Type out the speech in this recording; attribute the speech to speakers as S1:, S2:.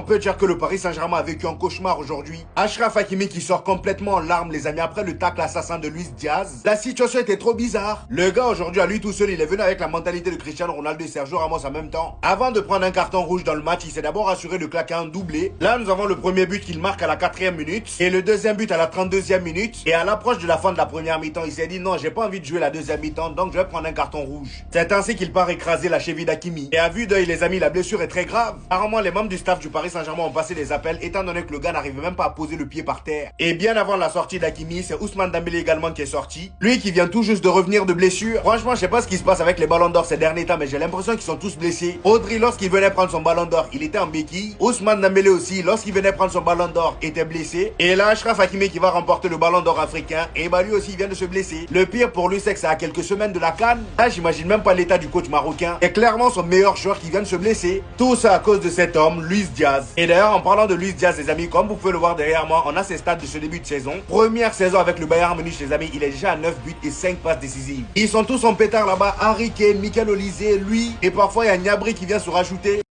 S1: on peut dire que le Paris Saint-Germain a vécu un cauchemar aujourd'hui. Achraf Hakimi qui sort complètement en larmes, les amis, après le tacle assassin de Luis Diaz. La situation était trop bizarre. Le gars, aujourd'hui, à lui tout seul, il est venu avec la mentalité de Cristiano Ronaldo et Sergio Ramos en même temps. Avant de prendre un carton rouge dans le match, il s'est d'abord assuré de claquer un doublé. Là, nous avons le premier but qu'il marque à la 4e minute et le deuxième but à la 32e minute. Et à l'approche de la fin de la première mi-temps, il s'est dit non, j'ai pas envie de jouer la deuxième mi-temps, donc je vais prendre un carton rouge. C'est ainsi qu'il part écraser la cheville d'Hakimi. Et à vue d'œil, les amis, la blessure est très grave. Apparemment, les membres du staff du Paris Saint-Germain ont passé des appels, étant donné que le gars n'arrivait même pas à poser le pied par terre. Et bien avant la sortie d'Hakimi, c'est Ousmane Dembélé également qui est sorti. Lui qui vient tout juste de revenir de blessure. Franchement, je sais pas ce qui se passe avec les ballons d'or ces derniers temps, mais j'ai l'impression qu'ils sont tous blessés. Audrey, lorsqu'il venait prendre son ballon d'or, il était en béquille. Ousmane Dembélé aussi, lorsqu'il venait prendre son ballon d'or, était blessé. Et là, Achraf Hakimi qui va remporter le ballon d'or africain. Et bah lui aussi, il vient de se blesser. Le pire pour lui, c'est que c'est à quelques semaines de la CAN. Là, j'imagine même pas l'état du coach marocain. Et clairement son meilleur joueur qui vient de se blesser. Tout ça à cause de cet homme, Luis Diaz. Et d'ailleurs, en parlant de Luis Diaz, les amis, comme vous pouvez le voir derrière moi, on a ses stats de ce début de saison. Première saison avec le Bayern Munich, les amis, il est déjà à 9 buts et 5 passes décisives. Ils sont tous en pétard là-bas. Harry Kane, Michael Olise, lui. Et parfois, il y a Gnabry qui vient se rajouter.